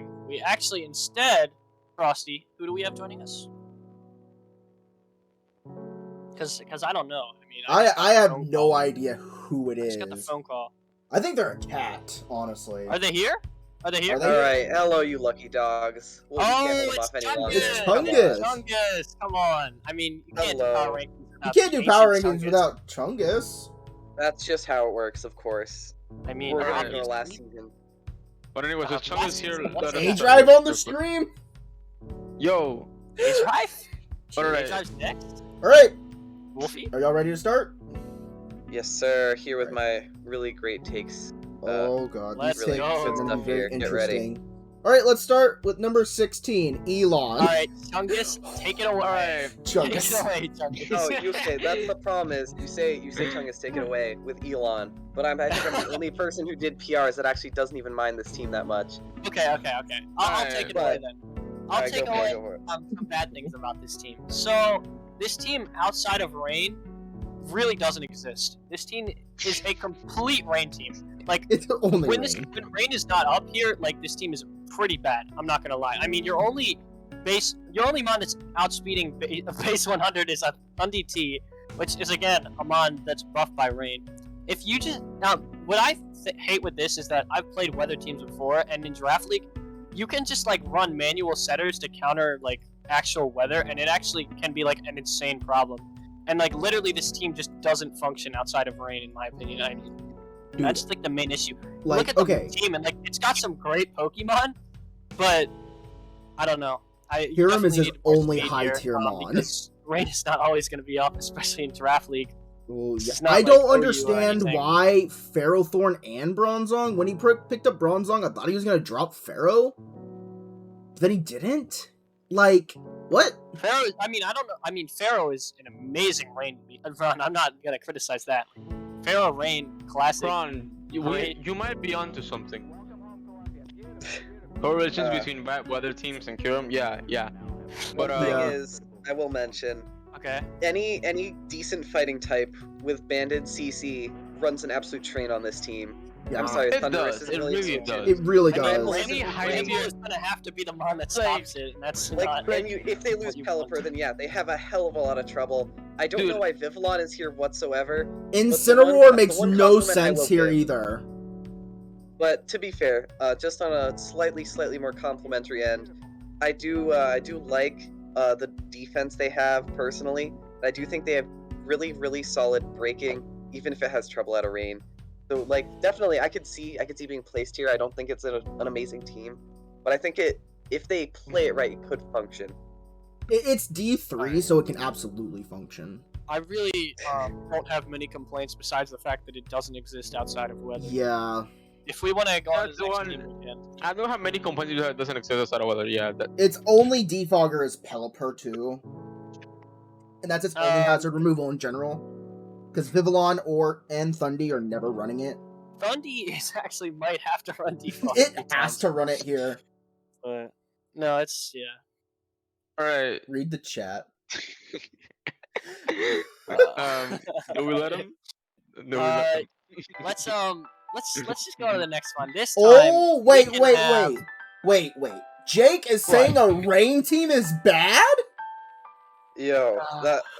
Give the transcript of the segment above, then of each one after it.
powering. We actually instead, Frosty, who do we have joining us? Because I don't know. I mean, I have no idea who it I is. just got the phone call. I think they're a cat, honestly. Are they here? Are they here? Are they- Alright, hello, you lucky dogs. Well, you can't hold it's them off any Chungus! longer. It's Chungus! Chungus! Come on. I mean, you can't do Hello. power rankings You without can't do Ancient power rankings Chungus. without Chungus. That's just how it works, of course. I mean, We're gonna obviously. go last season. But anyways, the Chungus here. A-Drive on the stream? Yo. A-Drive? Alright. A-Drive's next? Alright, Wolfie? are y'all ready to start? Yes, sir. Here with my really great takes. Oh god, let's these takes go. are Good gonna be stuff very here. Get ready. interesting. Alright, let's start with number 16, Elon. Alright, Chungus, take it away. Chungus. Take it away, Chungus. Oh, you okay? That's the problem is you say Chungus take it away with Elon, but I think I'm the only person who did PRs that actually doesn't even mind this team that much. Okay. I'll take it away then. I'll Alright, take go for it, away go for it. some bad things about this team. So, this team outside of Rain really doesn't exist. This team is a complete Rain team. Like, It's only when Rain. when Rain is not up here, like, this team is pretty bad. I'm not gonna lie. I mean, your only mon that's outspeeding base 100 is a Thundy T, which is again a mon that's buffed by Rain. If you just what I hate with this is that I've played weather teams before, and in Draft League, you can just like run manual setters to counter like actual weather, and it actually can be like an insane problem. And like literally, this team just doesn't function outside of Rain, in my opinion. I mean, Dude, that's like the main issue. like, Look at the okay, team, and like it's got some great Pokemon, but I don't know. You Hiram is definitely his need more only speed high here, tier mon. because Rain is not always going to be up, especially in Draft League. Well, yeah. It's not I like don't OU or understand anything. why Ferrothorn and Bronzong, when he picked up Bronzong, I thought he was going to drop Ferro. But then he didn't? Like, what? Pharaoh, I mean, I don't know. I mean, Pharaoh is an amazing Rain run. I'm not going to criticize that. Pharaoh Rain, classic. Ron, you might be onto something. Correlations between bad weather teams and Kiram, yeah. One But thing Yeah. is, I will mention, Okay. any decent fighting type with banded CC runs an absolute train on this team. Yeah, I'm sorry, It Thunderous does, isn't it really really a solution. does. it really I mean, does. Any high Rainbow tier- is going to have to be the mon that Like- stops it, and that's Like, not. if they lose what you Pelipper, want. then yeah, they have a hell of a lot of trouble. I don't Dude. know why Vivillon is here whatsoever, Incineroar the makes one no compliment I sense will here give- either. but to be fair, just on a slightly more complimentary end, I do like the defense they have personally. I do think they have really solid breaking, even if it has trouble out of rain. So like definitely, I could see being placed here. I don't think it's an amazing team, but I think if they play it right, it could function. It's D3, so it can absolutely function. I really don't have many complaints besides the fact that it doesn't exist outside of weather. Yeah. If we want to go on to That's the next one- team, we can. I don't have many complaints that doesn't exist outside of weather. Yeah, that, Its only defogger is Pelipper too. And that's its only hazard removal in general. Because Vivillon and Thundy are never running it. Thundy is actually might have to run default. It every has time, to run it here. but no, it's all right. Read the chat. Do we let him? Do we let him? let's just go to the next one. This time. Oh, wait. we can have- Wait. Jake is saying a rain team is bad? Yo,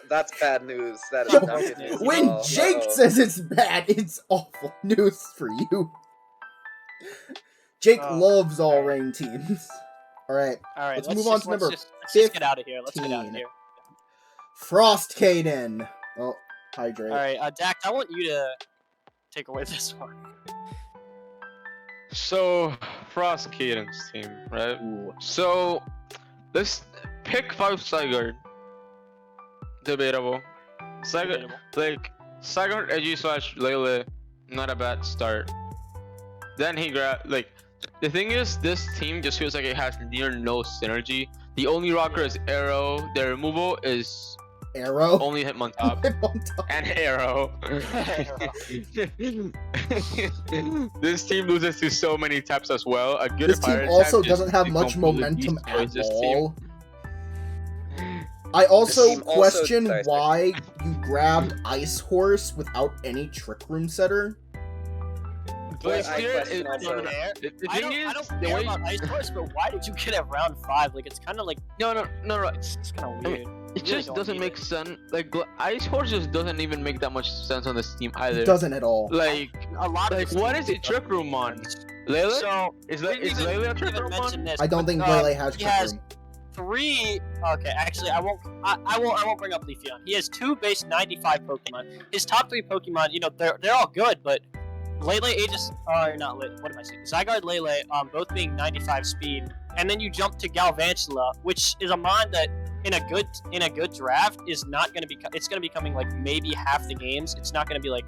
that's bad news. That is Yo, not good news at When all. Jake Uh-oh. says it's bad, it's awful news for you. Jake Oh, loves all alright. rain teams. Alright, All right, let's move on to number let's just get out of here. Let's get out of 15. here. Frost Caden. Oh, hydrate. All right, Dak, I want you to take away this one. So, Frost Cadence team, right? Ooh. So, let's pick 5 Sigurd. Debatable. Sigurd, Debatable. like, Sigurd Edgy / Lele, not a bad start. Then he like, the thing is, this team just feels like it has near no synergy. The only rocker is Arrow, their removal is Arrow. only Hitmontop. On top. And Arrow. This team loses to so many taps as well. A good This team fire also tap doesn't just have much completely momentum destroys at this all. team. I also team also- question sorry. why you grabbed Ice Horse without any Trick Room setter. But I clear, question it's also. not- The I thing don't is, the care way about Ice Horse, but why did you get at round 5? Like, it's kind of like, no, it's kind of I weird. mean, You it really just don't doesn't need make it. sense. Like Ice Horse just doesn't even make that much sense on this team either. It doesn't at all. Like, A lot of like this what team is it? doesn't Trick Room make on? sense. Layla? So, Is we didn't even- Layla a we didn't Trick even Room mention on? this, I don't but, think Lele has he Trick has Room. 3. Okay, actually, I won't bring up Leafeon. He has 2 base 95 Pokemon. His top 3 Pokemon, you know, they're all good, but Lele, Aegis, not Lele. What am I saying? Zygarde, Lele, both being 95 speed, and then you jump to Galvantula, which is a mon that in a good draft is not going to be. It's going to be coming like maybe half the games. It's not going to be like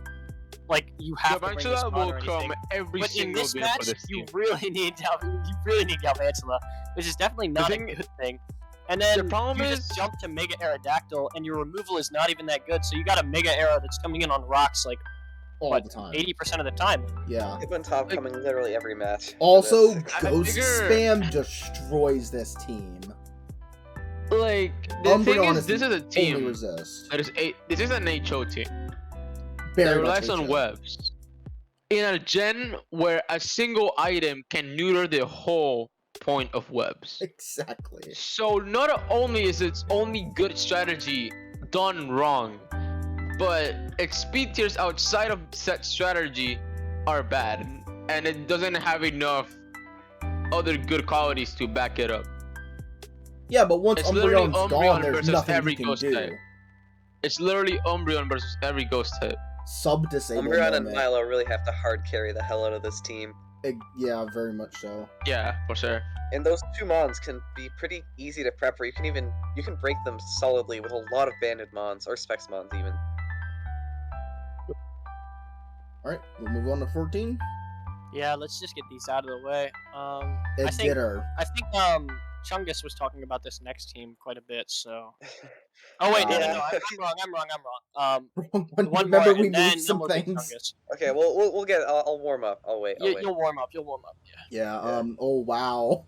you have to bring this Galvantula mon will or come anything. every But in single this game match, for this you team. really need Galvantula, which is definitely not a thing- good thing. And then the problem you is- just jump to Mega Aerodactyl, and your removal is not even that good. So you got a Mega Aero that's coming in on rocks like All what, the time. 80% of the time. Yeah. Hitmontop Like- coming literally every match. for Also, this. I Ghost figure- Spam destroys this team. Like the Umbreon thing is, is this is a Only team resist. that is this is an HO team Very that much relies on HO. webs. In a gen where a single item can neuter the whole point of webs. Exactly. So not only is its only good strategy done wrong, but its speed tiers outside of set strategy are bad, and it doesn't have enough other good qualities to back it up. Yeah, but once It's literally Umbreon's Umbreon gone, there's versus nothing every you can ghost do. type. It's literally Umbreon versus every ghost type. Sub-disable Umbreon and moment. Milo really have to hard carry the hell out of this team. Yeah, very much so. Yeah, for sure. And those 2 mons can be pretty easy to prep, where you can break them solidly with a lot of banded mons or specs mons even. Alright, we'll move on to 14. Yeah, let's just get these out of the way. I It think did her. Chungus was talking about this next team quite a bit. So. Oh wait, Wow. no, I'm wrong. One Remember, more, we and then moved some we'll get things. Chungus. Okay, we'll get. I'll warm up. I'll wait. I'll wait. You'll warm up. Yeah. Yeah, oh wow.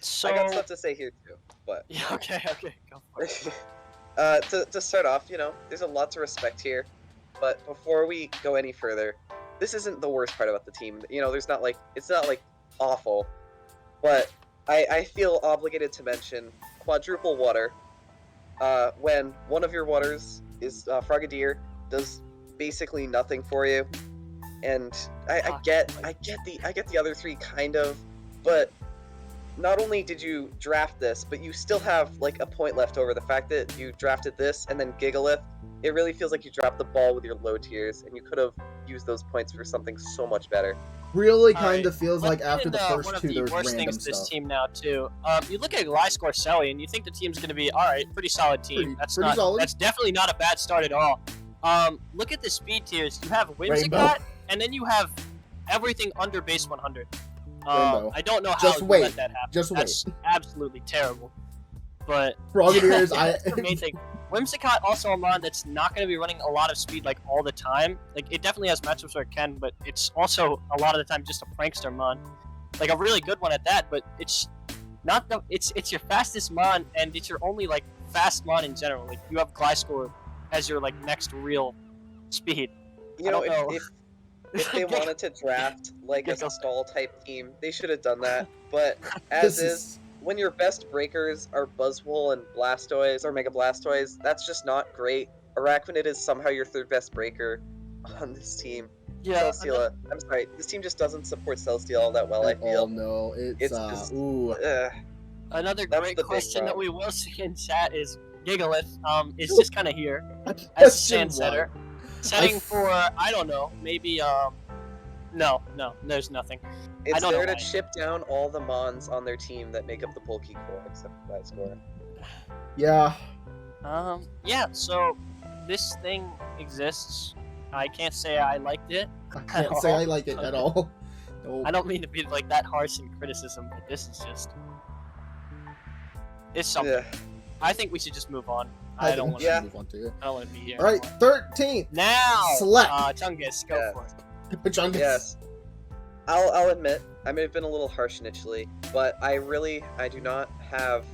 So. I got stuff to say here too, but Yeah. Okay. Go for it. to start off, you know, there's a lot to respect here. But before we go any further, this isn't the worst part about the team. You know, it's not like awful, but I feel obligated to mention quadruple water. When one of your waters is Frogadier, does basically nothing for you, and I get the other 3 kind of, but not only did you draft this, but you still have like a point left over. The fact that you drafted this and then Gigalith, it really feels like you dropped the ball with your low tiers, and you could have used those points for something so much better. Really All kind right, of feels like Let's after get the into first one of 2, the there's worst random things this stuff. team now too. You look at Gliscor Selly, and you think the team's going to be all right, pretty solid team. Pretty solid. That's definitely not a bad start at all. Look at the speed tiers. You have Rainbow. Whimsicott, and then you have everything under base 100. Rainbow. I don't know how Just you wait. let that happen. Just wait. That's absolutely terrible. But Frogadiers, that's the main thing. Whimsicott also a mon that's not going to be running a lot of speed like all the time. Like it definitely has matchups where it can, but it's also a lot of the time just a prankster mon, like a really good one at that. But it's not the it's your fastest mon, and it's your only like fast mon in general. Like you have Gliscor as your like next real speed. You know, I don't know. if they wanted to draft like a Yes, I'll- stall type team, they should have done that. But as This is, when your best breakers are Buzzwole and Blastoise or Mega Blastoise, that's just not great. Araquanid is somehow your 3rd best breaker on this team. Yeah, Celesteela, I'm sorry, this team just doesn't support Celesteela all that well, I Oh feel. no, it's It's just- ooh. another That's great the big question that we problem. will see in chat is Gigalith. Is just kind of here as a Question sand setter. Setting for I don't know, maybe no, there's nothing. It's don't know there to why. chip down all the mons on their team that make up the bulky core, except for Gliscor. Yeah. Yeah, so this thing exists. I can't say I liked it. I can't say I like it at all. No. I don't mean to be like that harsh in criticism, but this is just it's something. Yeah. I think we should just move on. I don't want to. Yeah. move on to it. I don't want to be here. All right, anymore. 13th. Now, SLEC. Chungus, go Yeah. for it. Chungus. Yes. I'll admit, I may have been a little harsh initially, but I do not have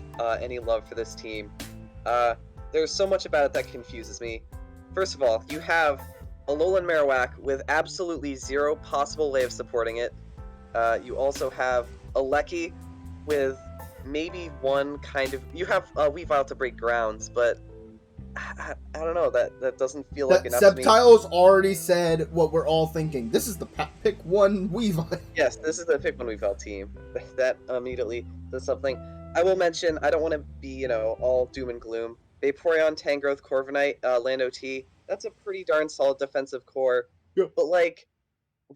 any love for this team. There's so much about it that confuses me. First of all, you have Alolan Marowak with absolutely zero possible way of supporting it. You also have a Lecky with maybe one kind of... You have Weavile to break grounds, but I don't know, that doesn't feel like enough to me. Sceptile's already said what we're all thinking. This is the pick one Weavile. Yes, this is the pick one Weavile team. That immediately does something. I will mention, I don't want to be, all doom and gloom. Vaporeon, Tangrowth, Corviknight, Lando T. That's a pretty darn solid defensive core. Yep. But,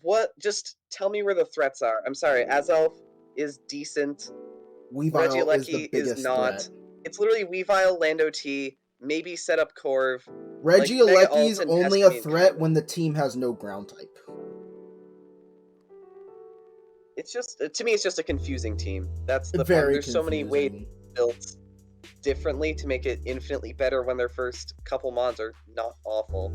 what? Just tell me where the threats are. I'm sorry, Azelf is decent. Weavile is the biggest not. threat. It's literally Weavile, Lando T, maybe set up Corv. Regieleki's Mega only Alton, a threat when the team has no ground type. It's just, to me, it's just a confusing team. That's the Very problem. There's so many ways confusing. built differently to make it infinitely better when their first couple mons are not awful.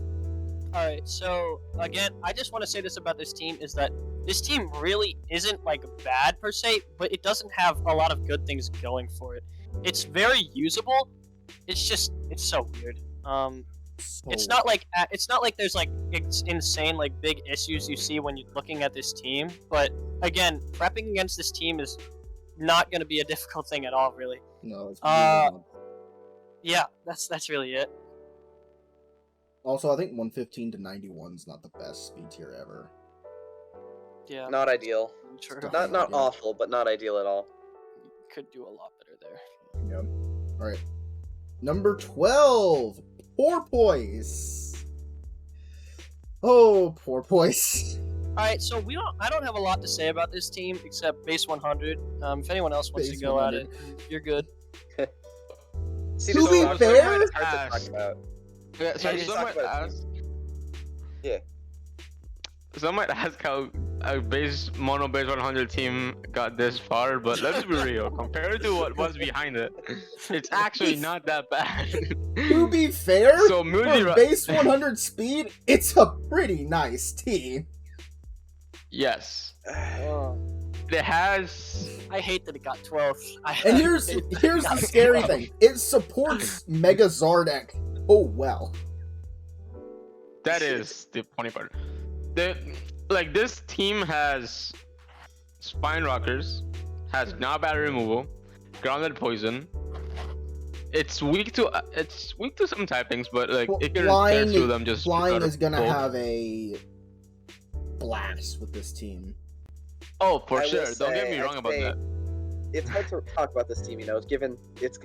Alright, so again, I just want to say this about this team is that this team really isn't like bad per se, but it doesn't have a lot of good things going for it. It's very usable. It's just it's so weird. It's not like there's like insane like big issues you see when you're looking at this team, but again, prepping against this team is not going to be a difficult thing at all, really. No, it's really not. Yeah, that's really it. Also, I think 115 to 91 is not the best speed tier ever. Yeah, Not ideal. true. Definitely Not ideal. awful, but not ideal at all. Could do a lot better there. Yeah. All right. Number 12, Porpoise. Oh, Porpoise. Alright, so I don't have a lot to say about this team except base 100. If anyone else wants Base to go 100. at it, you're good. See, To this be is fair- hard to talk about. Yeah, so Yeah, just some talk might about it. ask. Yeah. Some might ask how a mono base 100 team got this far, but let's be real. Compared to what was behind it, it's actually not that bad. To be fair, So for base 100 speed, it's a pretty nice team. Yes, Oh, it has. I hate that it got 12. And here's the scary thing. It supports Mega Zardek. Oh well. That is the funny part. This team has Spine Rockers, has not battery removal, grounded poison. It's weak to some typings, but it can Flying, dance through them just. flying because is gonna of both. have a blast with this team. Oh, for I will sure. Don't get say, me wrong I'd about say that. It's hard to talk about this team, given it's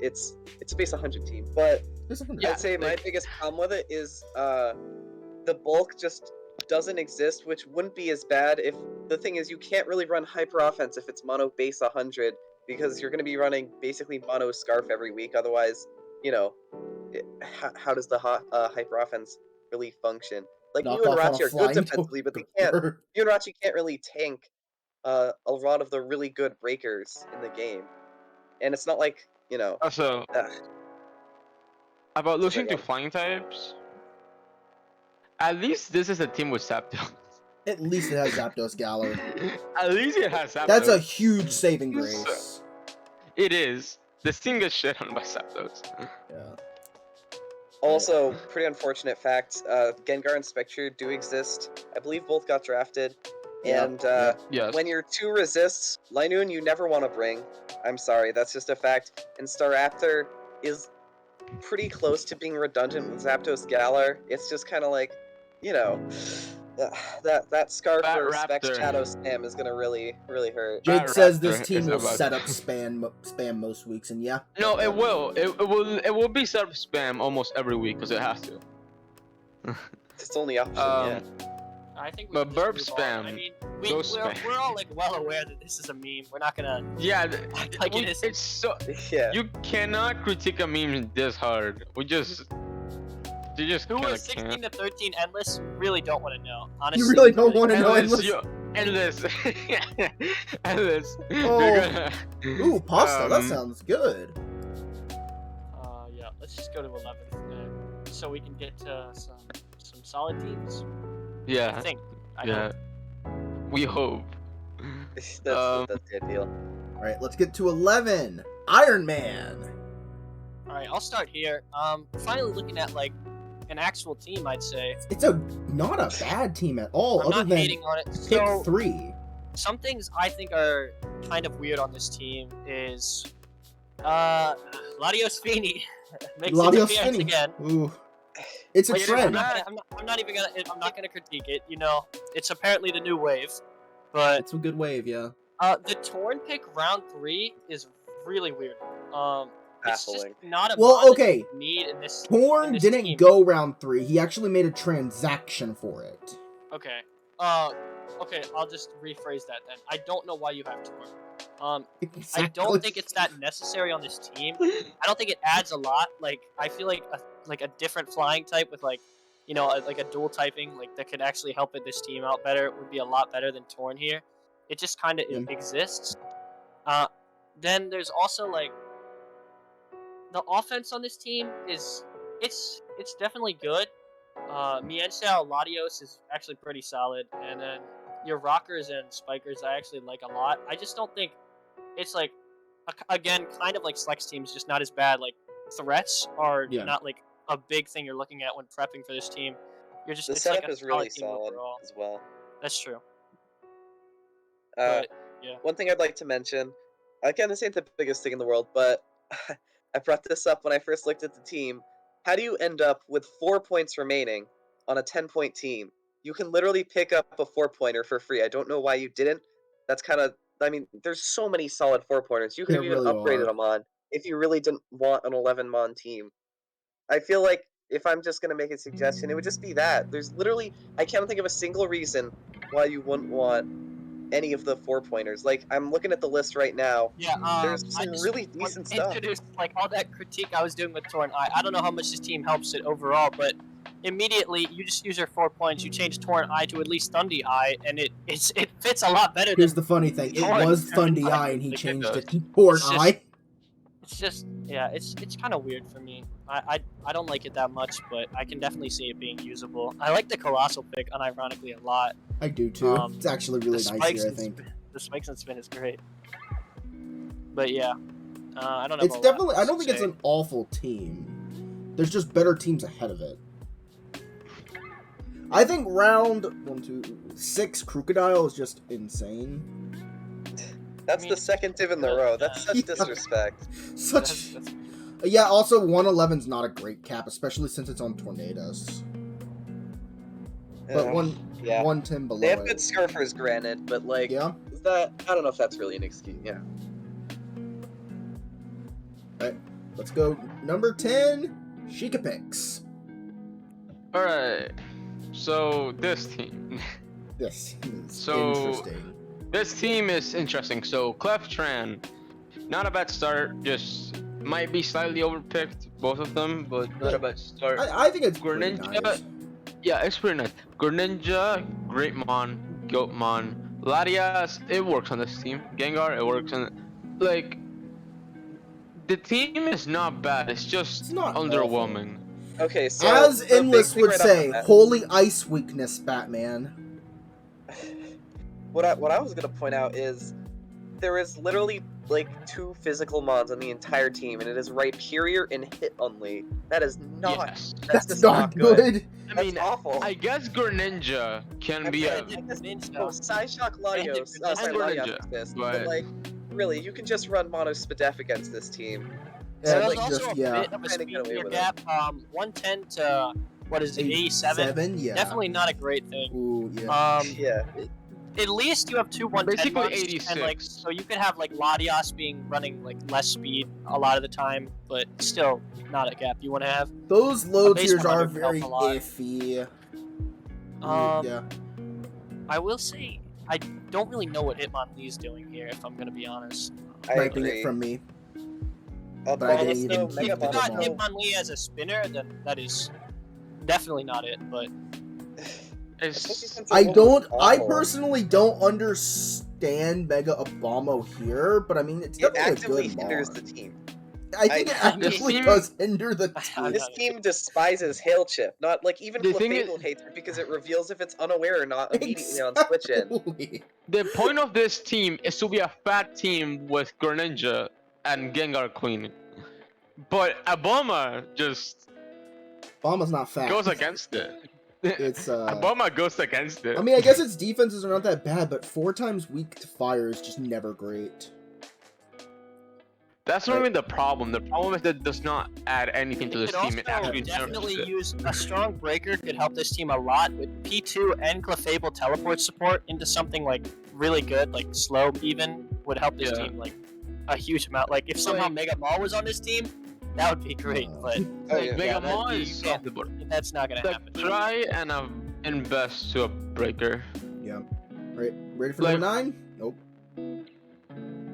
a base 100 team. But This is Yeah, I'd say my biggest problem with it is the bulk just doesn't exist, which wouldn't be as bad if the thing is you can't really run hyper offense if it's mono base 100 because you're going to be running basically mono scarf every week. Otherwise, how does the hyper offense really function? Like Knock you and off on a Rachi are good flying defensively, but they can't. bird. You and Rachi can't really tank a lot of the really good breakers in the game, and it's not like Also, uh, about losing to again. flying types, at least this is a team with Zapdos. At least it has Zapdos Galar. At least it has Zapdos. That's a huge saving grace. It is. This team gets shit on by Zapdos. Yeah. Also, pretty unfortunate fact, Gengar and Spectre do exist. I believe both got drafted. Yeah, And Yes. when you're 2 resists, Linoon you never want to bring. I'm sorry, that's just a fact. And Staraptor is pretty close to being redundant with Zapdos Galar. It's just kind of like, that scar Bat for Specs Raptor. Shadow Spam is gonna really hurt. Jake Bat says this Raptor team is will about- set up spam most weeks, and yeah. No, it will. It will be set up spam almost every week because it has to. It's the only option, I think we But can burp just move on. spam. I mean, Go spam. we're all well aware that this is a meme. We're not gonna Yeah, act like it is. it's so. yeah. You cannot critique a meme this hard. You just Who kinda was 16 can't. to 13 endless? Really don't want to know. Honestly, You really don't want to know. Endless, Endless. endless. Oh. They're gonna- Ooh, pasta. That Um, sounds good. Yeah, let's just go to 11th, so we can get to some solid teams. I Yeah, think. I yeah. We hope. That's the deal. All right, let's get to 11. Iron Man. All right, I'll start here. Finally looking at like an actual team, I'd say. It's not a bad team at all, I'm other not than hating on it. pick So 3. some things I think are kind of weird on this team is Latios Fini makes an Latios appearance Fini. again. Ooh. It's a Like, trend. I'm not even gonna. I'm not gonna critique it. You know, it's apparently the new wave. But It's a good wave, yeah. the Torn pick round 3 is really weird. It's just Baffling. not a Well, mod that okay. you need in this. Torn this didn't team. go round 3. He actually made a transaction for it. Okay. Okay. I'll just rephrase that then. I don't know why you have Torn. I don't think it's that necessary on this team. I don't think it adds a lot. Like, I feel like a different flying type with like, you know, like a dual typing like that could actually help this team out better would be a lot better than Torn here. It just kind of exists. Then there's also like the offense on this team is it's definitely good. Mienshao Latios is actually pretty solid, and then your rockers and spikers I actually like a lot. I just don't think it's like again kind of like SLEC's teams, just not as bad. Like threats are not like a big thing you're looking at when prepping for this team. You're just The it's setup like a is really team solid overall. as well. That's true. Uh, But yeah, One thing I'd like to mention, again, this ain't the biggest thing in the world, but I brought this up when I first looked at the team. How do you end up with 4 points remaining on a 10-point team? You can literally pick up a 4-pointer for free. I don't know why you didn't. That's kind of, I mean, there's so many solid 4-pointers. You could have even really upgraded are. them on if you really didn't want an 11-mon team. I feel like if I'm just going to make a suggestion, it would just be that. There's literally, I can't think of a single reason why you wouldn't want any of the 4-pointers. Like, I'm looking at the list right now. yeah. There's I some just really decent stuff. introduced like all that critique I was doing with Torn Eye. I don't know how much this team helps it overall, but immediately you just use your 4 points. You change Torn Eye to at least Thundy Eye, and it fits a lot better. Here's than the funny thing. It Torn. was Thundy Eye, and he Like, changed it to Torn it's just- Eye. It's just it's kind of weird for me. I don't like it that much, but I can definitely see it being usable. I like the Colossal pick unironically a lot. I do too. It's actually really The nice spikes here, I and think. the spikes and spin is great. But yeah, I don't know. It's definitely. I don't think it's an awful team. There's just better teams ahead of it. I think round 6 Crocodile is just insane. That's the second div in the row. That's such disrespect. Such. Yeah. Also, 111's not a great cap, especially since it's on Tornadoes. But 110 below. They have it. good surfers, granted, but like, Yeah. is that? I don't know if that's really an excuse. Yeah. Alright, let's go. Number 10, Shikipix. Alright. So this team. This is So- interesting. This team is interesting. So Cleftran, not a bad start. Just might be slightly overpicked, both of them, but not a bad start. I think it's pretty Greninja, nice. yeah, it's pretty nice. Greninja, Great Mon, Goatmon, Latias, it works on this team. Gengar, it works on, like, the team is not bad. It's just It's not underwhelming. Okay, so As the big Endless thing would right off say, the bat- holy ice weakness, Batman. what I was gonna point out is there is literally like 2 physical mons on the entire team, and it is Rhyperior and Hitmonlee. That is not. Yes. That's That's just not good. I That's mean, awful. I guess Greninja can be a. Psyshock Latios. And Sorry, Greninja, Latios exists, but- but like, really, you can just run Mono Spadef against this team. Yeah, There's like also just a yeah. bit of a Kinda get away speed with gap. 110 to what is it? 87. 7, yeah. Definitely not a great thing. Ooh, yeah. Yeah. At least you have 2 110 Basically months, 86. and like so you could have like Latias running like less speed a lot of the time, but still not a gap you want to have. Those low base tiers are 100 very help a lot. iffy. Yeah. I will say I don't really know what Hitmonlee's doing here, if I'm gonna be honest. I Might be agree. it from me. But but I didn't even If keep you it got up. Hitmonlee as a spinner, then that is definitely not it. But It's, I personally don't understand Mega Obama here, but I mean, it's It definitely a actively good hinders mod. the team. I think it I- actively team- does hinder the team. This team despises Hail Chip. Not like even The thing Clefable is- hates it because it reveals if it's unaware or not immediately on switch in. Exactly. the point of this team is to be a fat team with Greninja and Gengar Queen. But Aboma just Obama's not fat. Goes against it. It's Obama goes against it. I mean, I guess its defenses are not that bad, but 4 times weak to fire is just never great. That's not even the problem. The problem is that it does not add anything to It this could team. It also actually definitely nerfs it. use a strong breaker could help this team a lot with P2 and Clefable teleport support into something like really good, like slow even would help this team like a huge amount. Like if somehow Mega Maul was on this team, that would be great. But Mega Maul that'd is be- off the board. that's not gonna Like, happen. try and invest to a breaker. Yeah. Right. Ready for Like- number 9? Nope.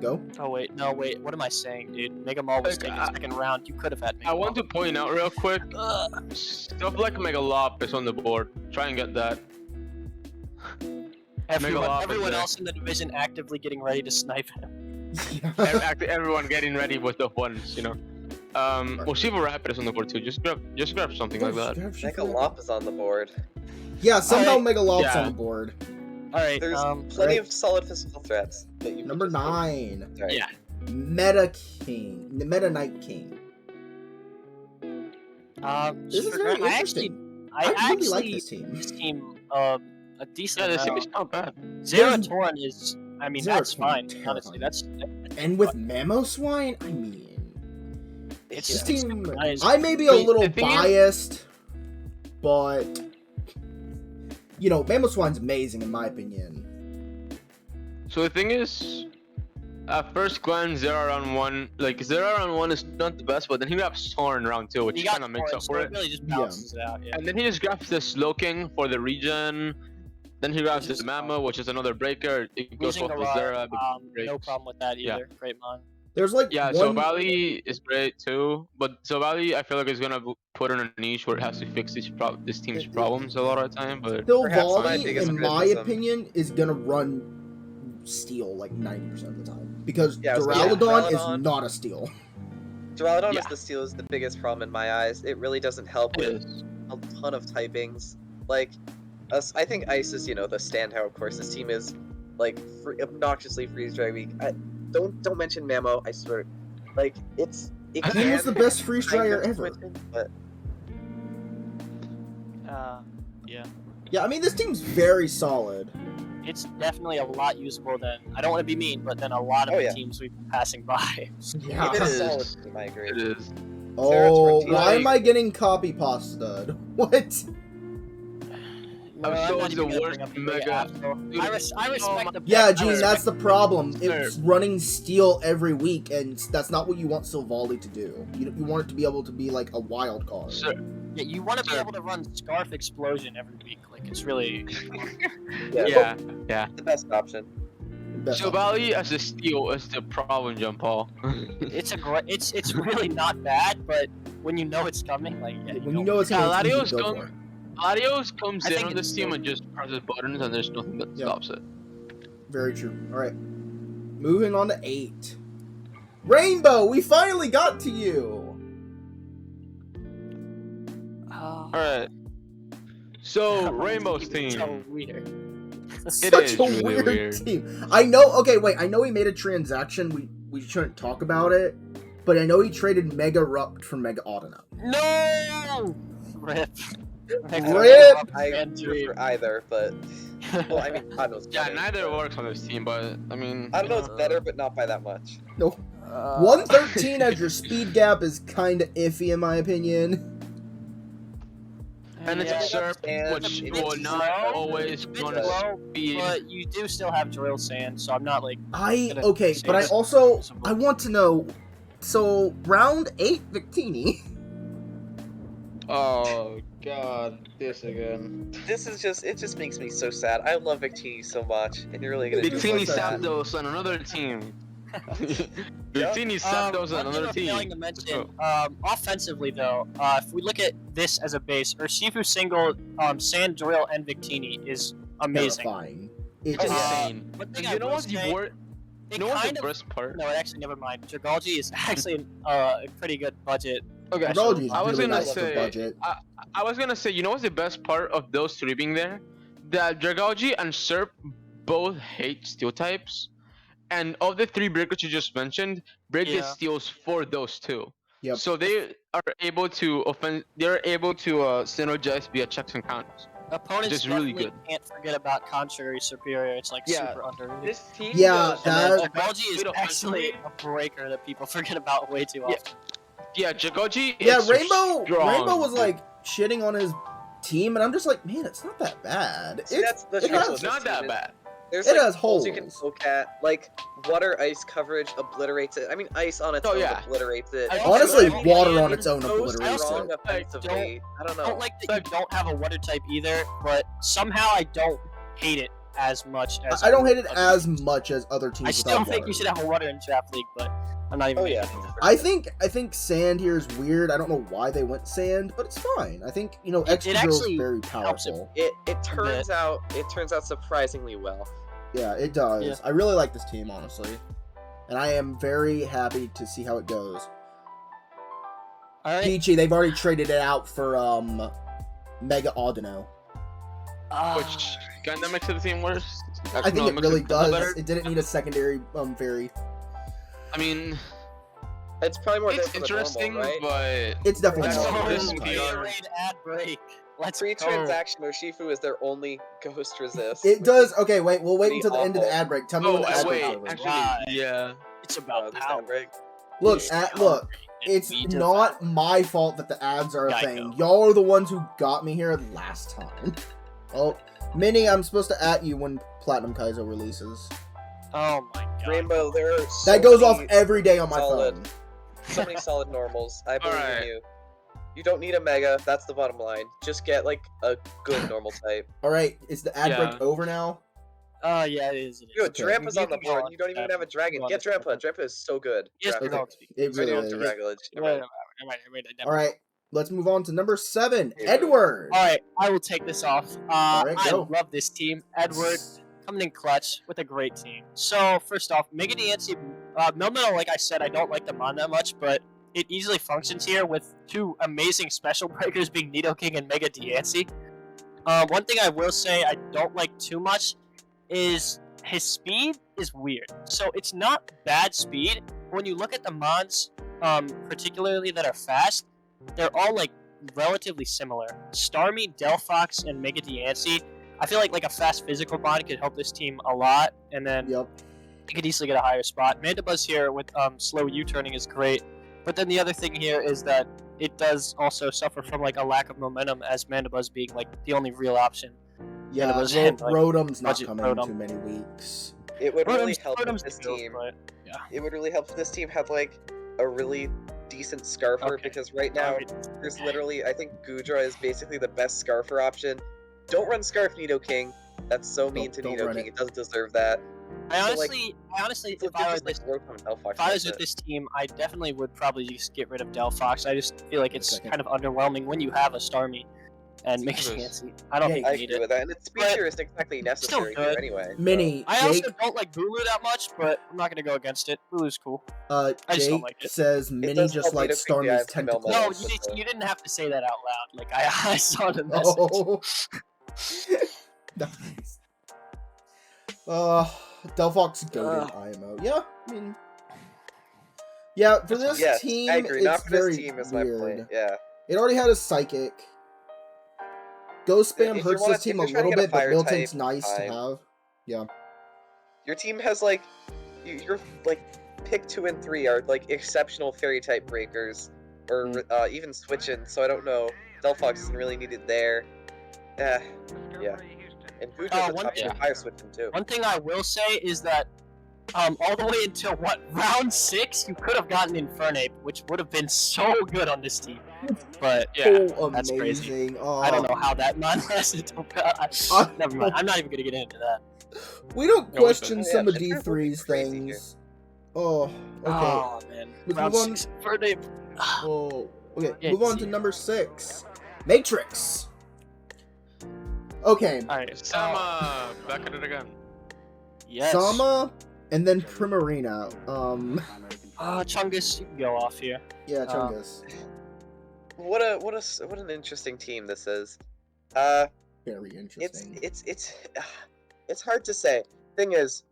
Go. Oh wait, no wait. What am I saying, dude? Mega Maul was Like, taken second round. You could have had Mega I Maul. want to point out real quick, stuff like Mega Lop is on the board. Try and get that. Everyone, Lop is everyone there. else in the division actively getting ready to snipe him. Everyone getting ready with the ones, you know. Well, Shiva Rapid is on the board too. Just grab something like that. Mega Lop is on the board. Yeah, somehow Alright. Megalop's Yeah. on the board. All right. There's plenty right. of solid physical threats. That you Number could just- 9. Right. Yeah. Meta King. The Meta Knight King. This is very interesting. I I actually really like this team. This team, a decent. Yeah, this team amount. is not bad. Zeratorn is. I mean, that's Zeratorn, fine. terrifying. Honestly, that's. And with Mamoswine, I mean, It's this it's team. nice. I may be a Wait, little the thing is- biased, but you know, Mamoswine's amazing in my opinion. So the thing is, at first glance, Zera round 1, like Zera round 1 is not the best, but then he grabs Thorn round 2, which You got kind of makes Torn, up so for it it. really just Yeah. balances it out. Yeah. And then he just grabs the Slowking for the regen. Then he grabs Which the is Mammo, which is another breaker. It goes Losing off a with lot, Zera. because it no breaks. problem with that Yeah. either. Great mon. There's like Yeah, one. so Valley is great too, but so Valley I feel like is gonna put in a niche where it has to fix this team's problems a lot of the time. But Still, Perhaps my Volley, biggest in my criticism- opinion, is gonna run steal like 90% of the time because Yeah, I was gonna Duraludon say, Duraludon- is not a steal. Duraludon Yeah. as the steal is the biggest problem in my eyes. It really doesn't help with a ton of typings. Like, I think Ice is, the stand how, of course. This team is, like, obnoxiously freeze dry weak. Don't mention Mammo, I swear. Like, it He can was the best freeze kind dryer of ever. mention, but Yeah. Yeah, I mean this team's very solid. It's definitely a lot usable than. I don't want to be mean, but than a lot of Oh, the yeah. teams we've been passing by. Yeah. it is a is. solid team, I agree. it is. Oh, Zeratorn why team. am I getting copy pasted? What? No, so not is even the gonna worst bring up the mega- Asshole. I respect Oh the. Yeah, I Gene, respect that's the problem. Sir. It's running steel every week, and that's not what you want Silvally to do. You want it to be able to be like a wild card. Sir, Yeah, you want to be Sure. able to run Scarf Explosion every week. Like it's really. Yeah, yeah. the best option. Best So option. Valley as a steal is the problem, John Paul. It's a great. It's really not bad, but when you know it's coming, like yeah, When you know it's Yeah, gonna Latios go come- for it. Latios comes I in think on this it's team still- and just presses buttons and there's nothing that Yeah. stops it. Very true. Alright. Moving on to 8. Rainbow, we finally got to you! Alright. So, Rainbow's team. So weird. It Such is a really weird, weird. team. I know, okay, wait, I know he made a transaction, we shouldn't talk about it, but I know he traded Mega Rupt for Mega Audina. No. Rip. Rip! I And root for either, but well, I mean, I don't know. It's Yeah, better, neither but- works on this team, but I mean. I don't know. It's better, but not by that much. 113 as your speed gap is kinda iffy in my opinion. And it's yeah, a SERP, and which it's will not slow. always It's a bit run slow, speed. but you do still have drill sand, so I'm not like. Okay, but I also, I want to know, so, round 8 Victini. Oh god, this again. This is it just makes me so sad. I love Victini so much, and you're really gonna do Victini something like that. Zapdos on another team. Victini Zapdos on one thing another I'm team. failing to mention, Oh. offensively though, if we look at this as a base, Urshifu single, Sand Drill, and Victini is amazing. Terrifying. It's It's Oh, yeah. insane. One thing You I know will what's the say, wor- it You know what's kind the of- worst part? No, actually, never mind. Dragalji is actually a pretty good budget. Okay, Technology is I was really gonna nice for say- budget. I was gonna say, you know what's the best part of those three being there? That Dragalji and Serp both hate steel types, and of the three breakers you just mentioned, break the Yeah. steals for those two. Yep. So they are able to synergize via checks and counters. Opponents Just really definitely good. can't forget about contrary superior. It's like Yeah, super underrated. This team Yeah, does And then that- Jagoji is bit actually offensively. a breaker that people forget about way too Yeah. often. Yeah, Jagoji Yeah, is Rainbow strong. was like shitting on his team, and I'm just like, man, it's not that bad. See, that's the it trouble has- with It's not this team that is bad. There's It like has holes you can holes. poke at, like water ice coverage obliterates it. I mean, ice on its Oh, own yeah. obliterates it. I Honestly, don't water like on its own So obliterates strong it. offensively. I don't I don't know. like that you don't have a water type either, but somehow I don't hate it as much as I don't hate it other as teams. much as other teams. I still without think water. you should have a water in draft league, but I'm not even. Oh gonna yeah. get into that. I think sand here is weird. I don't know why they went sand, but it's fine. I think extra drill is actually very helps it. powerful. It turns out surprisingly well. Yeah, it does. Yeah. I really like this team, honestly, and I am very happy to see how it goes. All right. Peachy, they've already traded it out for Mega Audino. Which kind of makes the team worse. I think it makes really a little does. better. It didn't need a secondary fairy. I mean, It's probably more it's there for the interesting, normal, right? but It's definitely Let's more go. of a This type. would be our- Gatorade ad break. Let's go. Pre-transaction, Urshifu is their only ghost resist. It which does. is- Okay, wait. We'll wait pretty until the end of the awful. ad break. Tell me when the ad break's wait, over. actually, Why? yeah. It's Oh, about there's power. that break. Look, It's look. power. It's We not devour. my fault that the ads are a Geico. thing. Y'all are the ones who got me here last time. Oh, Minnie, I'm supposed to at you when Platinum Kaizo releases. Oh my god. Rainbow, there are so That goes many, off every day on my solid- phone. so many solid normals. I believe Alright. in you. You don't need a mega. That's the bottom line. Just get like a good normal type. All right, is the ad Yeah. break over now? Oh yeah, it is. It is. Yo, Okay. Drampa's You on the can go board. on You don't even to have a dragon. go on Get to Drampa. Dragon. Drampa is so good. Yes, Drampa. but don't speak. It really Ready is. on to Dragonage. All right, let's move on to number 7, Here. Edward. All right, I will take this off. Alright, I go. love this team. Edward coming in clutch with a great team. So first off, Mega Diancie, Melmetal, like I said, I don't like them on that much, but it easily functions here with two amazing special breakers being Nidoking and Mega Diancie. One thing I will say I don't like too much is his speed is weird. So it's not bad speed. When you look at the mons, particularly that are fast, they're all like relatively similar. Starmie, Delphox, and Mega Diancie. I feel like a fast physical bond could help this team a lot, and then Yep. you could easily get a higher spot. Mandibuzz here with slow U-turning is great, but then the other thing here is that it does also suffer from a lack of momentum, as Mandibuzz being the only real option. Yeah, it was him, like, Rotom's not budget coming in Rotom. too many weeks. It would really Rotom's- help if Rotom's this skills, team. but, It would really help if this team had a really decent Scarfer, Okay. because right now there's literally, I think Goodra is basically the best Scarfer option. Don't run Scarf Nidoking. That's so mean to Don't run Nidoking. it. It doesn't deserve that. I So, honestly, So if I were just this, Rotom and Delphox, if I was that's with it. this team, I definitely would probably just get rid of Delphox. I just feel like it's Second. kind of underwhelming when you have a Starmie and Mega Yes. Diancie. I don't Yeah, think I you need agree it. with that, and its speed But here isn't exactly necessary here good. anyway. Minnie, I Jake, also don't like Bulu that much, but I'm not gonna go against it. Bulu's cool. I I just don't Jake like it. says Minnie does just help like Nidoking the Starmie's IFML tentacles. No, Nice. you didn't have to say that out loud. I saw the message. Oh. Nice. Delphox goaded IMO. Yeah, I mean, yeah, for this Yes, team, I agree. it's Not for very this team is weird. my point. Yeah. It already had a psychic. Ghost spam If you hurts wanna- this team if a you're trying little to get a bit, but fire Miltank's type, nice to fine. have. Yeah. Your team has your pick 2 and 3 are exceptional fairy type breakers, or even switching. So I don't know. Delphox isn't really needed there. Yeah. And Gudra's a one tough thing- fire switching too. One thing I will say is that all the way until round 6, you could have gotten Infernape, which would have been so good on this team. But Yeah. Oh, that's crazy. amazing. Oh, I don't know how that non lasted. Never mind. I'm not even gonna get into that. We don't No, we question don't. some Yeah, of it's not D3's crazy here. things. Oh, okay. Oh man. Let's Round move on. 6 Infernape. Oh, okay. Yeah, Move on to see. number 6. Matrix. Okay. Alright. Sama, back at it again. Yes. Sama and then Primarina. Chungus, you can go off here. Yeah, Chungus. What an interesting team this is. Very interesting. It's hard to say. Thing is,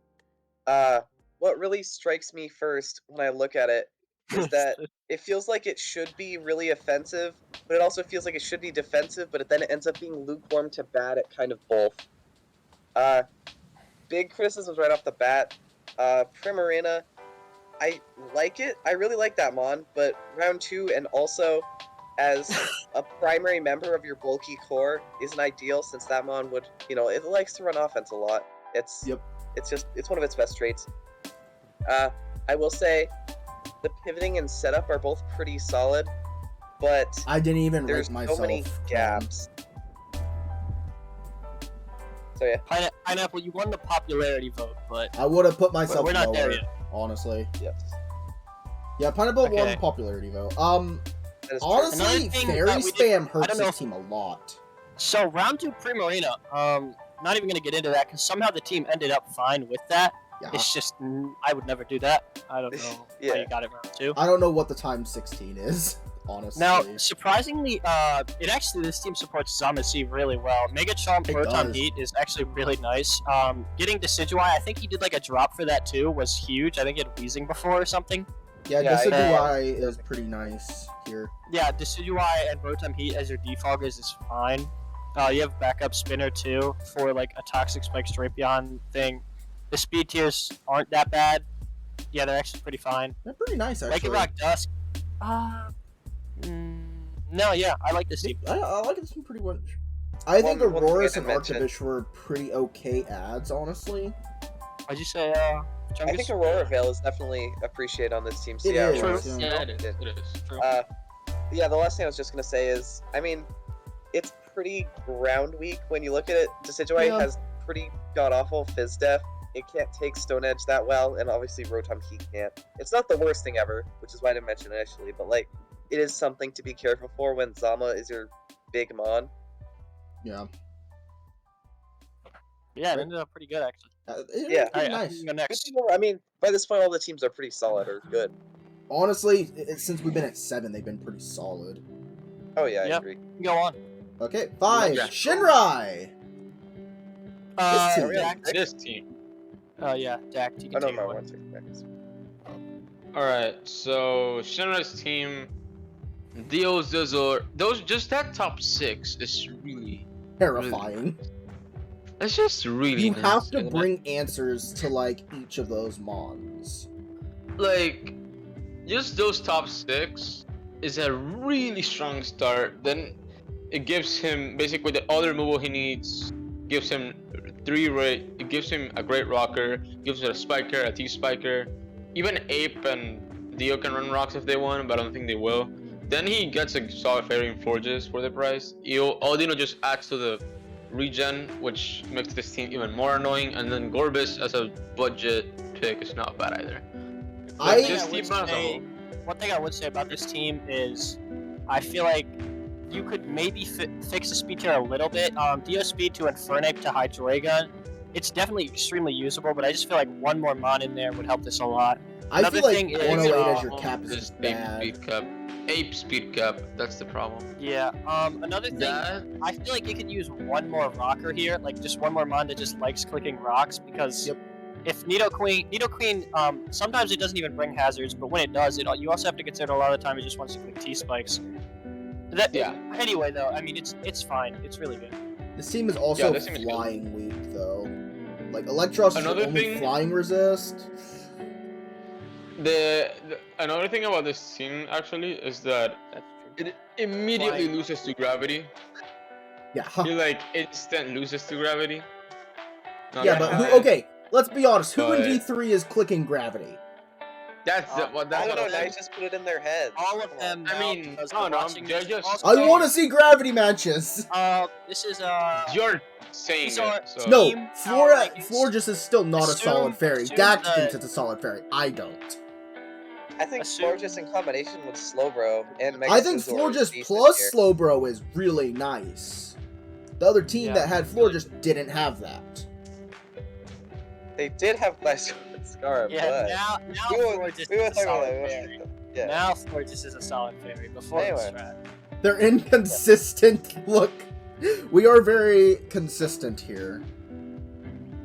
what really strikes me first when I look at it is that it feels like it should be really offensive, but it also feels like it should be defensive, but then it ends up being lukewarm to bad at kind of both. Big criticisms right off the bat. Primarina, I like it. I really like that mon, but round 2 and also as a primary member of your bulky core isn't ideal, since that mon would, it likes to run offense a lot. It's one of its best traits. I will say the pivoting and setup are both pretty solid, but I didn't even there's rate myself. so many gaps. So yeah. Pineapple, you won the popularity vote, but I would have put myself we're not lower, there yet. honestly. Yes. Yeah, Pineapple won Okay. the popularity vote. That is true. Honestly, Another thing fairy that we spam didn't- I hurts don't know this if- team a lot. So round 2 Primarina, not even gonna get into that because somehow the team ended up fine with that. Yeah. It's just I would never do that. I don't know how Yeah. you got it round 2. I don't know what the time 16 is, honestly. Now, surprisingly, this team supports Zamazi really well. Megatron It Proton does. Heat is actually really nice. Getting Decidueye, I think he did like a drop for that too, was huge. I think he had Weezing before or something. yeah, Yeah, Decidueye is pretty nice here. Yeah, Decidueye and Rotom Heat as your defoggers is fine. You have backup Spinner too for like a Toxic Spike Drapion thing. The speed tiers aren't that bad. Yeah, they're actually pretty fine. They're pretty nice, actually. Like Rock Dusk. No, yeah, I like this team. I like this one pretty much. I think One thing Auroras I and mentioned- Arctivish were pretty okay ads, honestly. Why'd you say, I think Aurora Veil is definitely appreciated on this team. So It yeah, is, Aurora's- yeah. Yeah, it is. True. Yeah, the last thing I was just gonna say is, I mean, it's pretty ground weak when you look at it. Decidueye Yeah. has pretty god awful Fizz Def. It can't take Stone Edge that well, and obviously Rotom Heat can't. It's not the worst thing ever, which is why I didn't mention it initially, but like, it is something to be careful for when Zama is your big mon. Yeah. Yeah, it ended up pretty good actually. Yeah. Pretty Alright, I nice. can go next. I mean, by this point, all the teams are pretty solid or good. Honestly, since we've been at 7, they've been pretty solid. Oh yeah, I Yep. agree. Go on. Okay, 5, Yeah. Shinrai! This team. Dak. This team. Yeah, Dak. You Oh can no, take no, it. one second. Next. Alright, so Shinrai's team deals those just that top 6 is really Terrifying. it's just really You nice, have to isn't it? bring answers to, like, each of those mons. like just those top 6 is a really strong start. Then it gives him basically the other removal he needs, gives him it gives him a great rocker, gives it a spiker, a T-spiker. Even Ape and Dio can run rocks if they want, but I don't think they will. Then he gets a solid fairy and forges for the price. Audino just adds to the regen, which makes this team even more annoying. And then Gorbis as a budget pick is not bad either. I- just I would keep on say- One thing I would say about this team is, I feel like you could maybe fix the speed tier a little bit. Dio speed to Infernape to Hydreigon. It's definitely extremely usable, but I just feel like one more mon in there would help this a lot. I Another feel like thing is, 108 as your cap is This just Ape bad. speed cap. Ape speed cap, that's the problem. Yeah. Another thing, That I feel like you could use one more rocker here, like just one more mon that just likes clicking rocks, because Yep. if Nidoqueen, sometimes it doesn't even bring hazards, but when it does, you also have to consider a lot of the time it just wants to click T-spikes. Yeah. Anyway, though, I mean, it's fine. It's really good. This team is also this team is good. flying weak, though. Like, Electros is Another your only thing- flying resist. another thing about this team actually is that That's true. it immediately Flying. loses to gravity. Yeah. He like instant loses to gravity. Not Yeah, that but high. okay, let's be honest. Who in But- D3 is clicking gravity? That's the, what I that's don't know. what Now I'm you just put it in their heads. All of Come on. them. I now, mean, because no, they're no, watching they're this. just- Also, I want to see gravity matches. This is You're saying These are- it. So. No, Team Flora, power rankings. Florges is still not a solid fairy. assume Dax that- thinks it's a solid fairy. I don't. I think Assume- Florges in combination with Slowbro and Mega I think Scizor is Florges decent plus here. Slowbro is really nice. The other team Yeah, that had really. Florges didn't have that. They did have Glass Scarf, yeah. but Now we won't Florges we won't is a talk about solid that. fairy. Yeah. Now Florges is a solid fairy. Before it was Anyway. Strat. They're inconsistent. Look, we are very consistent here.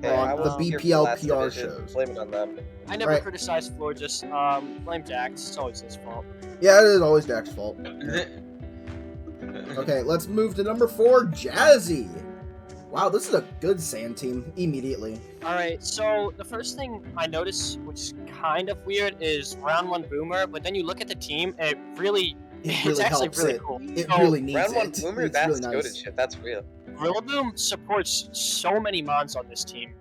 Hey, I on the wasn't here for BPL last PR division. shows. Blame it on them. I never Right. criticized Floor, just blame Jax. It's always his fault. Yeah, it is always Dak's fault. Okay, let's move to number 4, Jazzy. Wow, this is a good sand team immediately. Alright, so the first thing I noticed, which is kind of weird, is round 1 Boomer, but then you look at the team, and It it's really actually helps really it. cool. It So, really needs Round 1 it. Boomer, It's that's really good nice. as shit. That's real. Rillaboom supports so many mons on this team.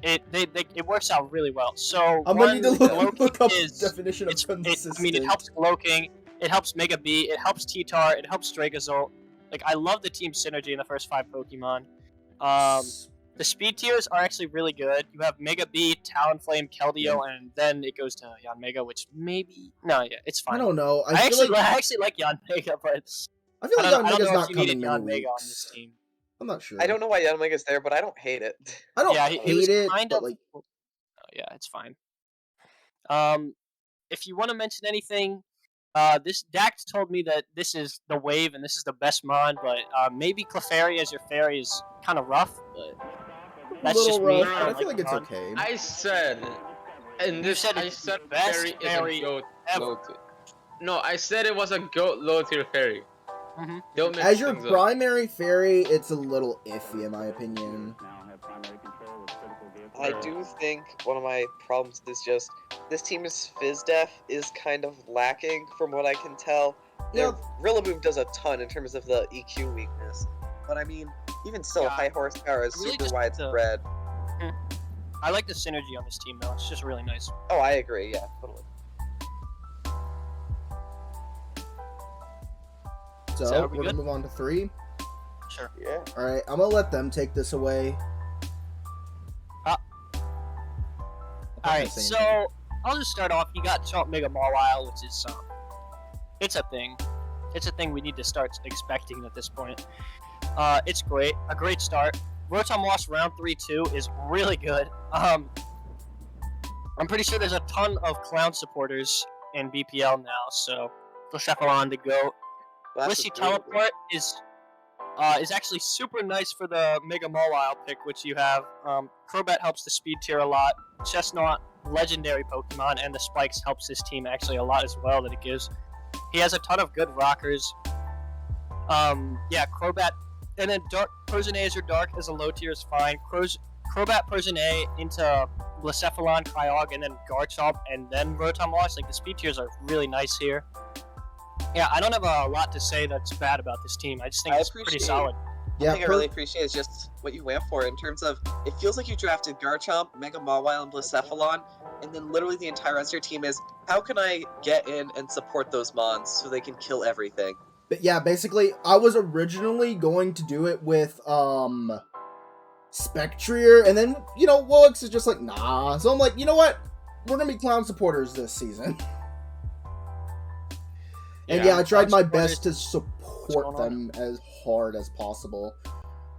It works out really well. So I'm gonna need to Glow look up King the is definition of I consistent. mean, it helps Glow King, it helps Mega B, it helps T-Tar, it helps Dragazult. Like, I love the team synergy in the first 5 Pokemon. The speed tiers are actually really good. You have Mega B, Talonflame, Keldeo, and then it goes to Yanmega, which maybe it's fine. I don't know. I I actually like Yanmega, but I feel like I don't Yanmega's know not if you needed coming many Yanmega on weeks. this team. I'm not sure. I don't know why Yanmega's there, but I don't hate it. I don't Yeah, he was hate it, kind but of. like, Oh, yeah, it's fine. If you want to mention anything, this Dax told me that this is the wave and this is the best mon, but maybe Clefairy as your fairy is kind of rough, but a that's little just me. rough, I but I don't feel like like the it's mon. okay. I said, and You said I it's said the best fairy is fairy a goat ever. low tier. No, I said it was a goat low tier fairy. Mhm. Don't mix As your things up. primary fairy, it's a little iffy in my opinion. I do think one of my problems is just this team's FizzDef is kind of lacking from what I can tell. Yeah, Rillaboom does a ton in terms of the EQ weakness, but I mean, even still, Yeah, high horsepower is I really super just like the- widespread. I like the synergy on this team though. It's just really nice. Oh, I agree. Yeah, totally. so So, are we're we gonna good? move on to 3. Sure. Yeah. All right, I'm gonna let them take this away. Alright, so I'll just start off. You got Chomp Mega Mawile, which is it's a thing. It's a thing we need to start expecting at this point. It's great, a great start. Rotom Lost round 3 too is really good. I'm pretty sure there's a ton of Clown supporters in BPL now, so Blacephalon to go. Blissey Teleport is actually super nice for the Mega Mawile pick, which you have. Crobat helps the speed tier a lot. Chestnut, legendary Pokemon, and the Spikes helps this team actually a lot as well that it gives. He has a ton of good rockers. Yeah, Crobat, and then Poison A as your Dark as a low tier is fine. Crobat, Poison A into Blacephalon, Kyogre, and then Garchomp, and then Rotom Lost. Like, the speed tiers are really nice here. Yeah, I don't have a lot to say that's bad about this team. I just think it's pretty solid. Yeah, One thing I really appreciate is just what you went for in terms of it feels like you drafted Garchomp, Mega Mawile, and Blacephalon, and then literally the entire rest of your team is how can I get in and support those mons so they can kill everything. But yeah, basically, I was originally going to do it with Spectrier, and then Woolix is just like, nah. So I'm like, you know what? We're gonna be Clown supporters this season. And yeah, I tried my best to support them as hard as possible.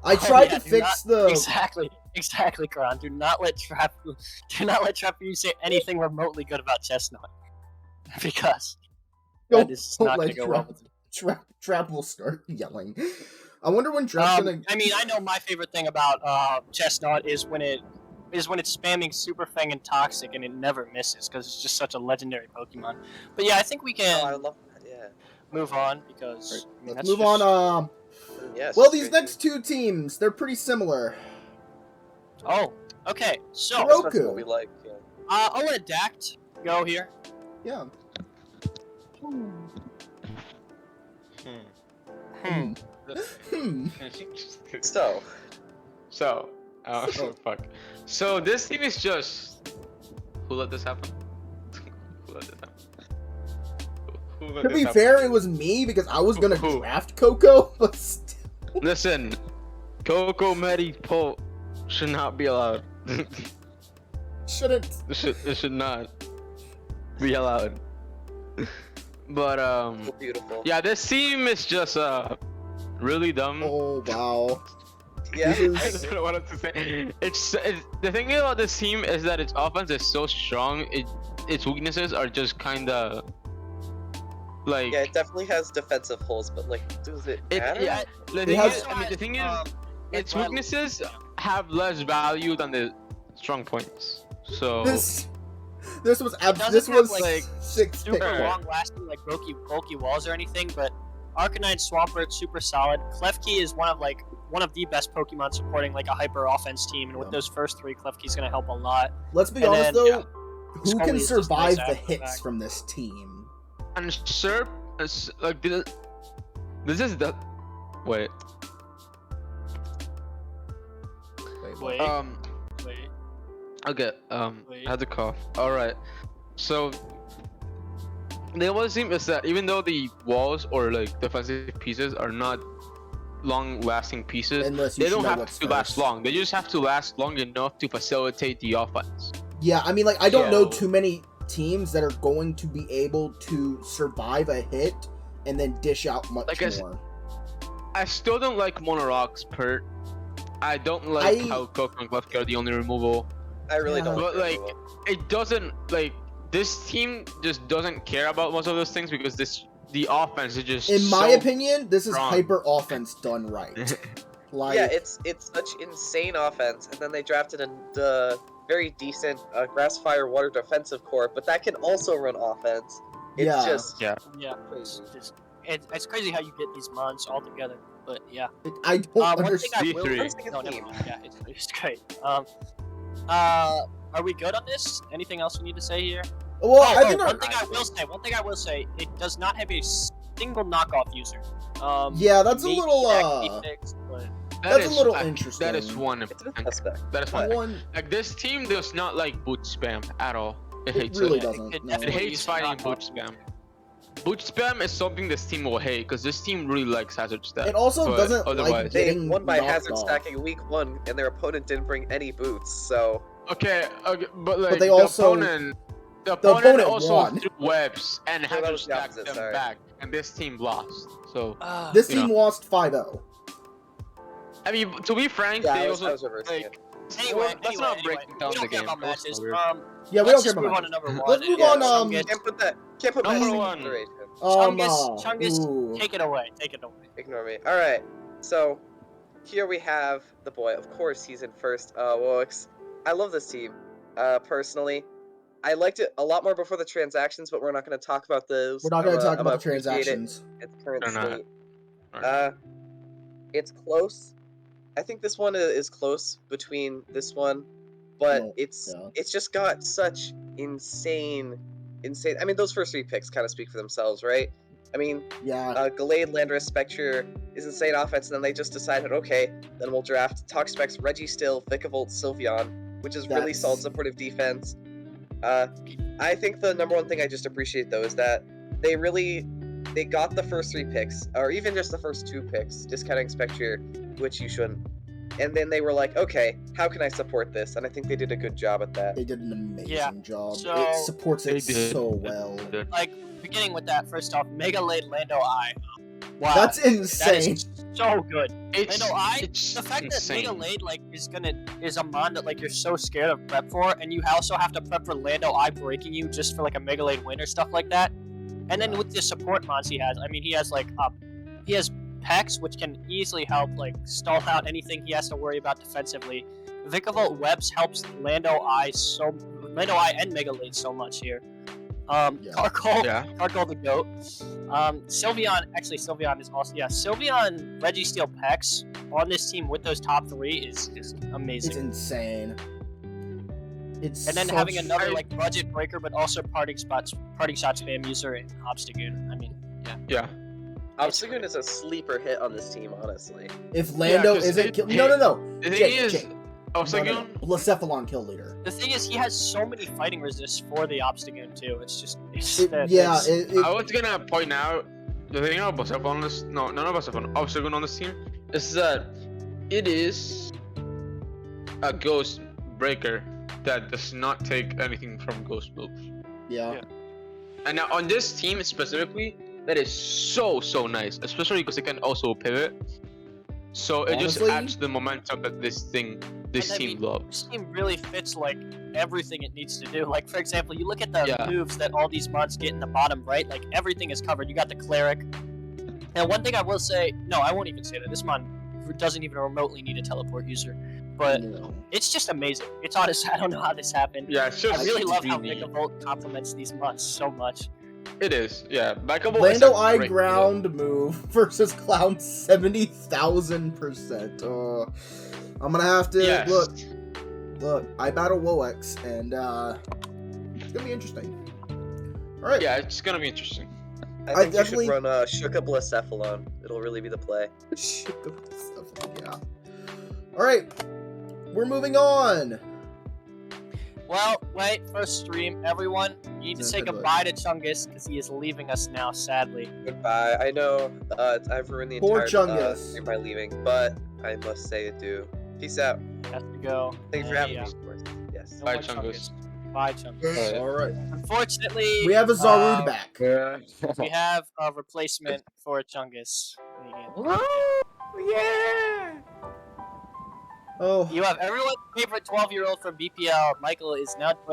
I tried to fix the Exactly, Kron. Do not let Trap you say anything remotely good about Chestnut, because that is not going to go well with you. Trap will start yelling. I wonder when Trap's gonna. I mean, I know my favorite thing about Chestnut is when it's spamming Super Fang and Toxic and it never misses because it's just such a legendary Pokemon. But yeah, I think we can I love that. Yeah. move on because I mean, Let's that's move just... on. Yes. Well, these next 2 teams, they're pretty similar. Oh, okay. So Roku. That's what we like. Yeah. I'll let Dact go here. Yeah. Hmm. So, Fuck. So this team is just who let this happen? Who let this happen? Who let To this be happen? fair, it was me because I was gonna Who? draft Coco, but still. Listen, Coco Medipo should not be allowed. Shouldn't. It should not be allowed. But beautiful. yeah, this team is just really dumb. Oh wow. Yeah. I don't know what else to say. It's the thing about this team is that its offense is so strong. Its weaknesses are just kind of like. Yeah, it definitely has defensive holes, but like, does it matter? Yeah, the thing is, its weaknesses have less value than the strong points. So This was doesn't this have, was like, like 6 pick. super Right. long-lasting, like bulky walls or anything, but Arcanine Swampert super solid. Klefki is one of the best Pokemon supporting like a hyper offense team, and with Yeah. those first 3, Klefki's gonna help a lot. Let's be And honest then, though, who Scully can is just survive nice the after hits that. from this team? and Serp is like this is the wait. Wait, wait. Okay, Wait. I had to cough. Alright. So the only thing is that even though the walls or like defensive pieces are not long lasting pieces, Unless you they don't know have what's to last first. long. They just have to last long enough to facilitate the offense. Yeah, I mean, like, I don't know So- too many teams that are going to be able to survive a hit and then dish out much Like I s- more. I still don't like Monorock's Pert. I don't like how Coco and Klefki are the only removal. I really Yeah. don't. But like like, it doesn't like this team just doesn't care about most of those things because the offense is just In my so opinion, this is strong. hyper offense done right. Like, yeah, it's such insane offense, and then they drafted a very decent grass, fire, water defensive core, but that can also run offense. It's Yeah. just Yeah, crazy. it's crazy how you get these mods all together, but yeah. I don't One thing understand. I will, D3. Let's take a no, never theme. mind. Yeah, it's great. Are we good on this? Anything else we need to say here? Well, I think one thing I will say, it does not have a single knockoff user. Yeah, that's a maybe little, that can be fixed, but that's a is- little I- interesting. That is one. It's a bit suspect. That is one. But- one. Like this team does not like boot spam at all. It It hates really it. doesn't. it no. It definitely- hates fighting boot spam. Boot spam is something this team will hate because this team really likes hazard stat. It also but doesn't like otherwise- They getting won by knocked hazard off. stacking week 1, and their opponent didn't bring any boots, so Okay, but like they the also- opponent, the opponent opponent also won. threw webs and that hazard was the stacked opposite, them sorry. back, and this team lost. So This You team know. lost 5-0. I mean, to be frank, yeah, they I was also reversing like. it. anyway, let's not break down we don't the care game. about That's matches. so weird. Yeah, we Let's don't care just move about on to number one. Let's move Yeah, on, Chungus, Can't put Number matches in one. consideration. Chungus, ooh. take it away. Take it away. Ignore me. Alright, so here we have the boy. Of course, he's in first. Woix. I love this team, personally. I liked it a lot more before the transactions, but we're not going to talk about those. We're not going to talk I'm about the gonna appreciate it transactions. its current They're not. state. It's close. I think this one is close between this one, but No, it's yeah. it's just got such insane. I mean, those first 3 picks kind of speak for themselves, right? I mean, Yeah, Gallade, Landorus, Spectre is insane offense, and then they just decided, okay, then we'll draft Toxapex, Registill, Vikavolt, Sylveon, which is really That's- solid supportive defense. I think the number one thing I just appreciate, though, is that they got the first 3 picks, or even just the first 2 picks, discounting Spectre, which you shouldn't. And then they were like, okay, how can I support this? And I think they did a good job at that. they did an amazing Yeah, job. so- It supports They it did. so well. Like beginning with that. First off, Mega Lade Lando Eye. Wow, That's that insane. is so good. It's, Lando Eye. it's The fact insane. that Mega Lade like is a mon that like you're so scared of prep for, and you also have to prep for Lando Eye breaking you just for like a Mega Lade win or stuff like that. And then Yeah. with the support mons he has, I mean he has like he has Pex, which can easily help like stall out anything he has to worry about defensively. Vikavolt Webs helps Lando Eye and Mega Lade so much here. Yeah. Carkol, Yeah. Carkol the GOAT. Sylveon is also Sylveon, Registeel, Pex on this team with those top 3 is It's amazing. insane. It's And then such- having another like budget breaker, but also parting shot spam user in Obstagoon. I mean, Yeah. Obstagoon is a sleeper hit on this team, honestly. If Lando 'cause isn't it- kill- no. The thing Jake, is, Jake. oh, No, so no, no. Blacephalon kill leader. the thing is, he has so many fighting resists for the Obstagoon too. It's Yeah, I was gonna point out the thing about Buzzsaphon on this. No, not Buzzsaphon. Obstagoon on this team is that it is a ghost breaker that does not take anything from ghost moves. yeah. And now on this team specifically, that is so nice, especially because it can also pivot. So it just Honestly- adds to the momentum that this team loves. This team really fits like everything it needs to do. Like for example, you look at the Yeah. moves that all these mods get in the bottom right. Like everything is covered. You got the cleric. And one thing I will say, no, I won't even say that. This mod doesn't even remotely need a teleport user. but No. it's just amazing. It's honest. I don't know how this happened. Yeah, it's just I really love how dreamy. Megavolt complements these musks so much. It is, yeah. Backable Lando Eye ground move versus Clown 70,000%. I'm gonna have to Yes. look. I battle Woex, and it's gonna be interesting. All right. Yeah, it's gonna be interesting. I think definitely- you should run Shukablacephalon. It'll really be the play. Yeah. All right. We're moving on. Well, wait, first stream, everyone. You need to say Good goodbye to Chungus because he is leaving us now, sadly. Goodbye. I know I've ruined the Poor entire Chungus. stream by leaving, but I must say adieu. Peace out. Has to go. Thanks for Yeah, having yeah. me, of course. Yes. No Bye, more Chungus. Bye, Chungus. All right. Unfortunately, We have a Zarude back. we have a replacement for Chungus. Oh. You have everyone's favorite 12-year-old from BPL. Michael is now joining